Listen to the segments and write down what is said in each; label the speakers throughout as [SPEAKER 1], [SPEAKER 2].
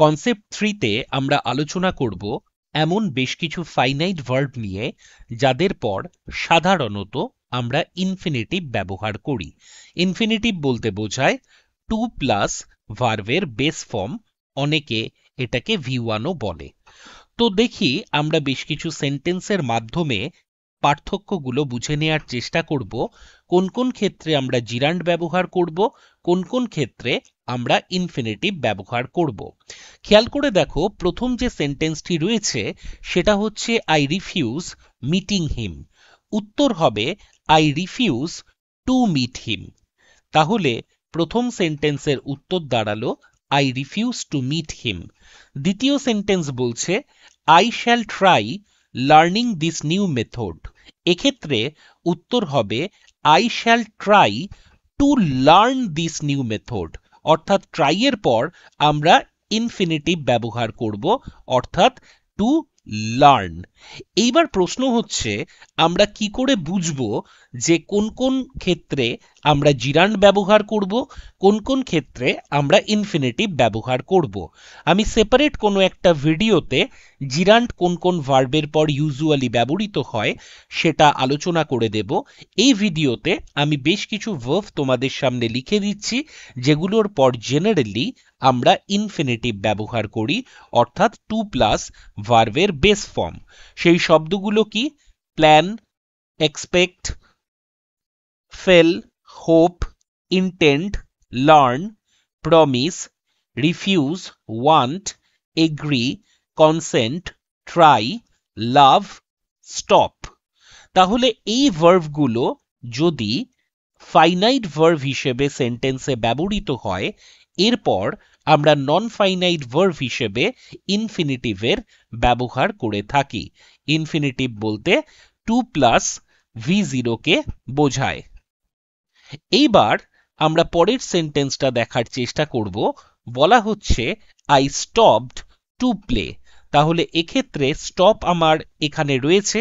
[SPEAKER 1] Concept 3-তে আমরা আলোচনা করব এমন বেশ কিছু ফাইনাইট ভার্ব নিয়ে যাদের পর সাধারণত আমরা ইনফিনিটিভ ব্যবহার করি। ইনফিনিটিভ বলতে বোঝায় টু প্লাস ভার্বের বেস ফর্ম, অনেকে এটাকে V1ও বলে। তো দেখি আমরা বেশ কিছু সেন্টেন্সের মাধ্যমে পার্থক্যগুলো বুঝে নেওয়ার চেষ্টা করব, কোন কোন ক্ষেত্রে আমরা জিরান্ড ব্যবহার করব, কোন কোন ক্ষেত্রে আমরা ইনফিনিটিভ ব্যবহার করব। খেয়াল করে দেখো, প্রথম যে সেন্টেন্সটি রয়েছে সেটা হচ্ছে আই রিফিউজ মিটিং হিম। উত্তর হবে I refuse to meet him. তাহলে প্রথম সেন্টেন্সের উত্তর দাঁড়ালো I refuse to meet him. দ্বিতীয় সেন্টেন্স বলছে I shall try learning this new method. এক্ষেত্রে উত্তর হবে I shall try to learn this new method. অর্থাৎ ট্রাই এর পর আমরা ইনফিনিটিভ ব্যবহার করব, অর্থাৎ টু লার্ন। এইবার প্রশ্ন হচ্ছে আমরা কি করে বুঝবো যে কোন কোন ক্ষেত্রে আমরা জিরান্ড ব্যবহার করব, কোন কোন ক্ষেত্রে আমরা ইনফিনিটিভ ব্যবহার করব। আমি সেপারেট কোনো একটা ভিডিওতে জিরান্ড কোন কোন ভার্বের পর ইউজুয়ালি ব্যবহৃত হয় সেটা আলোচনা করে দেব। এই ভিডিওতে আমি বেশ কিছু ভার্ব তোমাদের সামনে লিখে দিচ্ছি যেগুলোর পর জেনারেলি আমরা ইনফিনিটিভ ব্যবহার করি, অর্থাৎ টু প্লাস ভার্বের বেস ফর্ম। সেই শব্দগুলো কি? Plan, expect, fail, hope, intend, learn, promise, refuse, want, agree, consent, try, love, stop. তাহলে এই ভার্বগুলো যদি ফাইনাইট ভার্ব হিসেবে সেন্টেন্সে ব্যবহৃত হয়, এরপর আমরা নন ফাইনাইট ভার্ব হিসেবে ইনফিনিটিভের ব্যবহার করে থাকি। ইনফিনিটিভ বলতে টু প্লাস V0 কে বোঝায়। এইবার আমরা পরের সেন্টেন্সটা দেখার চেষ্টা করব। বলা হচ্ছে আই স্টপড টু প্লে। তাহলে এক্ষেত্রে স্টপ আমার এখানে রয়েছে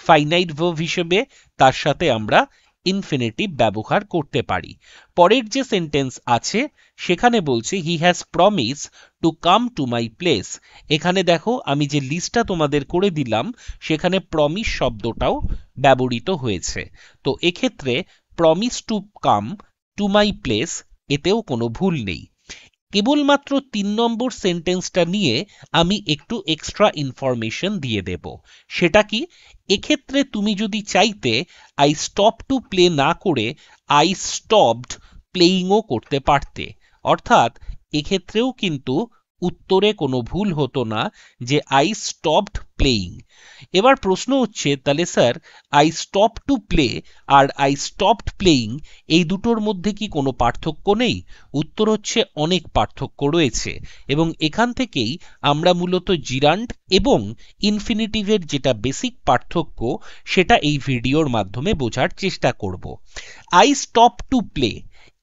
[SPEAKER 1] ফাইনাইট ভার্ব হিসেবে, তার সাথে আমরা ইনফিনিটিভ ব্যবহার করতে পারি। পরের যে সেন্টেন্স আছে সেখানে বলছে he has promise to come to my place. এখানে দেখো আমি যে লিস্টটা তোমাদের করে দিলাম সেখানে প্রমিস শব্দটাও ব্যবহৃত হয়েছে। তো এক্ষেত্রে promise to come to my place, এতেও কোনো ভুল নেই। কেবলমাত্র 3 নম্বর সেন্টেন্সটা নিয়ে আমি একটু এক্সট্রা ইনফরমেশন দিয়ে দেব। সেটা কি? এক্ষেত্রে তুমি যদি চাইতে আই স্টপ টু প্লে না করে আই স্টপড প্লেইংও করতে পারতে, অর্থাৎ এক্ষেত্রেও কিন্তু উত্তরে কোনো ভুল হতো না যে আই স্টপড প্লেইং। এবার প্রশ্ন হচ্ছে তাহলে sir I stop to play আর আই স্টপড প্লেইং এই দুটোর মধ্যে কি কোনো পার্থক্য নেই? উত্তর হচ্ছে অনেক পার্থক্য রয়েছে, এবং এখান থেকেই আমরা মূলত জিরান্ড এবং ইনফিনিটিভের যেটা বেসিক পার্থক্য সেটা এই ভিডিওর মাধ্যমে বোঝার চেষ্টা করব। আই স্টপ টু প্লে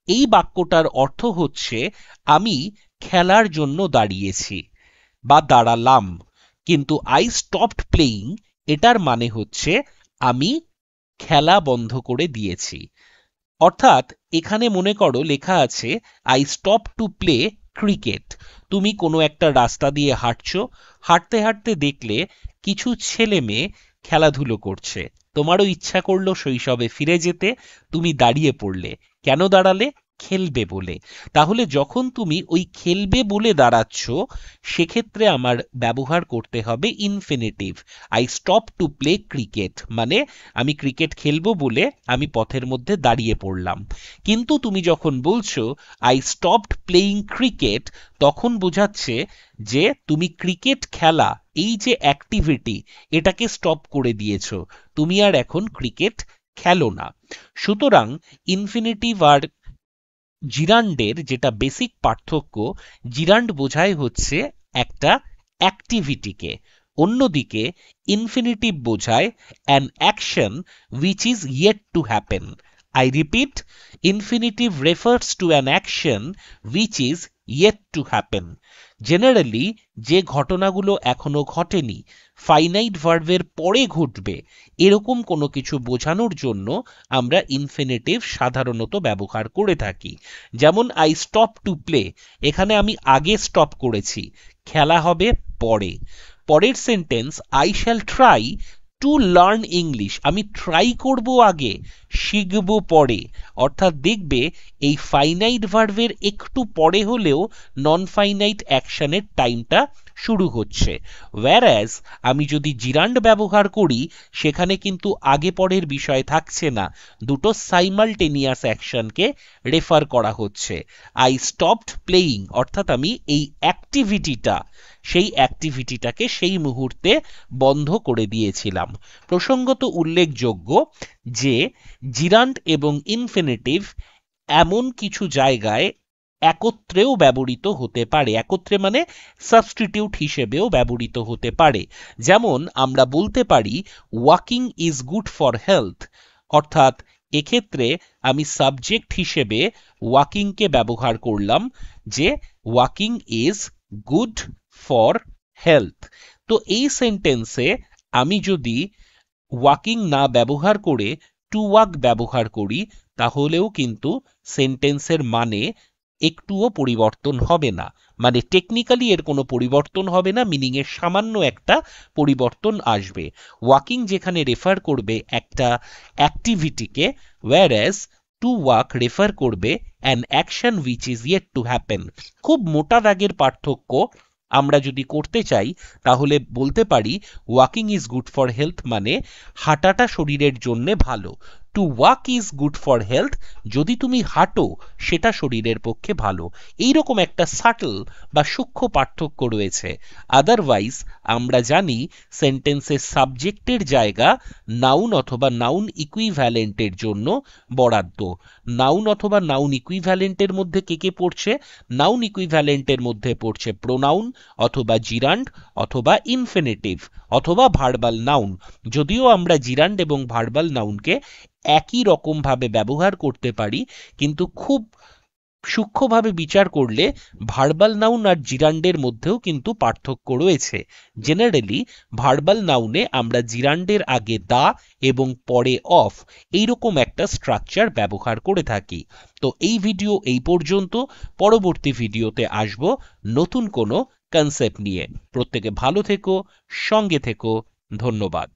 [SPEAKER 1] এই বাক্যটার অর্থ হচ্ছে আমি খেলার জন্য দাঁড়িয়েছি বা দাঁড়ালাম, কিন্তু আই স্টপড প্লেইং এটার মানে হচ্ছে আমি খেলা বন্ধ করে দিয়েছি। অর্থাৎ এখানে মনে করো লেখা আছে I stop to play cricket. তুমি কোনো একটা রাস্তা দিয়ে হাঁটছো, হাঁটতে হাঁটতে দেখলে কিছু ছেলে মেয়ে খেলাধুলো করছে, তোমারও ইচ্ছা করলো শৈশবে ফিরে যেতে, তুমি দাঁড়িয়ে পড়লে। কেন দাঁড়ালে? খেলবে বলে। তাহলে যখন তুমি ওই খেলবে বলে দাঁড়াচ্ছ সেক্ষেত্রে আমার ব্যবহার করতে হবে infinitive. I stop to play cricket মানে আমি ক্রিকেট খেলবো বলে আমি পথের মধ্যে দাঁড়িয়ে পড়লাম। কিন্তু তুমি যখন বলছো আই স্টপড প্লেইং ক্রিকেট, তখন বোঝাচ্ছে যে তুমি ক্রিকেট খেলা এই যে অ্যাক্টিভিটি এটাকে স্টপ করে দিয়েছো, তুমি আর এখন ক্রিকেট খেলো না। সুতরাং ইনফিনিটিভ আর জিরান্ডের যেটা বেসিক পার্থক্য, জিরান্ড বোঝায় হচ্ছে একটা অ্যাক্টিভিটিকে, অন্যদিকে ইনফিনিটিভ বোঝায় an action which is yet to happen. I repeat, infinitive refers to an action which is yet to happen. Generally যে ঘটনাগুলো এখনো ঘটেনি, ফাইনাইট ভার্বের পরে ঘটবে, এরকম কোনো কিছু বোঝানোর জন্য আমরা ইনফিনিটিভ সাধারণত ব্যবহার করে থাকি। যেমন আই স্টপ টু প্লে, এখানে আমি আগে স্টপ করেছি খেলা হবে পরে। পরের sentence, I shall try to learn English, আমি ট্রাই করব আগে, শিখব পরে। অর্থাৎ দেখবে এই ফাইনাইট ভার্বের একটু পরে হলেও নন ফাইনাইট অ্যাকশনের টাইমটা শুরু হচ্ছে। whereas আমি যদি জিরান্ড ব্যবহার করি সেখানে কিন্তু আগে পরের বিষয় থাকছে না, দুটো সাইমালটেনিয়াস অ্যাকশনকে রেফার করা হচ্ছে। আই স্টপড প্লেয়িং, অর্থাৎ আমি এই সেই অ্যাক্টিভিটিটাকে সেই মুহূর্তে বন্ধ করে দিয়েছিলাম। প্রসঙ্গত উল্লেখযোগ্য যে জিরান্ড এবং ইনফিনিটিভ এমন কিছু জায়গায় একত্রেও ব্যবহৃত হতে পারে, একত্রে মানে সাবস্টিটিউট হিসেবেও ব্যবহৃত হতে পারে। যেমন আমরা বলতে পারি walking is good for health, অর্থাৎ এক্ষেত্রে আমি সাবজেক্ট হিসেবে ওয়াকিংকে ব্যবহার করলাম যে walking is good for health. তো এই সেন্টেন্সে আমি যদি ওয়াকিং না ব্যবহার করে টু ওয়াক ব্যবহার করি তাহলেও কিন্তু সেন্টেন্সের মানে একটুও পরিবর্তন হবে না, মানে টেকনিক্যালি এর কোনো পরিবর্তন হবে না, মিনিং এর সামান্য একটা পরিবর্তন আসবে। ওয়াকিং যেখানে রেফার করবে একটা অ্যাক্টিভিটিকে, whereas টু ওয়াক রেফার করবে an action which is yet to happen. খুব মোটা দাগের পার্থক্য আমরা যদি করতে চাই তাহলে বলতে পারি walking is good for health মানে হাঁটাটা শরীরের জন্য ভালো, to walk is good for health যদি তুমি হাঁটো সেটা শরীরের পক্ষে ভালো। এইরকম একটা সাটল বা সূক্ষ্ম পার্থক্য রয়েছে। আদারওয়াইজ আমরা জানি সেন্টেন্সের সাবজেক্টের জায়গা নাউন অথবা নাউন ইকুইভ্যালেন্টের জন্য বরাদ্দ। নাউন অথবা নাউন ইকুইভ্যালেন্টের মধ্যে কে কে পড়ছে? নাউন ইকুইভ্যালেন্টের মধ্যে পড়ছে প্রোনাউন অথবা জিরান্ড অথবা ইনফিনিটিভ অথবা ভার্বাল নাউন। যদিও আমরা জিরান্ড এবং ভার্বাল নাউনকে একই রকম ভাবে ব্যবহার করতে পারি, কিন্তু খুব সূক্ষ্মভাবে বিচার করলে ভার্বাল নাউন আর জিরান্ডের মধ্যেও কিন্তু পার্থক্য রয়েছে। জেনারেলি ভার্বাল নাউনে আমরা জিরান্ডের আগে দা এবং পরে অফ এইরকম একটা স্ট্রাকচার ব্যবহার করে থাকি। তো এই ভিডিও এই পর্যন্ত, পরবর্তী ভিডিওতে আসব নতুন কোনো কনসেপ্ট নিয়ে। প্রত্যেকে ভালো থেকো, সঙ্গে থেকো, ধন্যবাদ।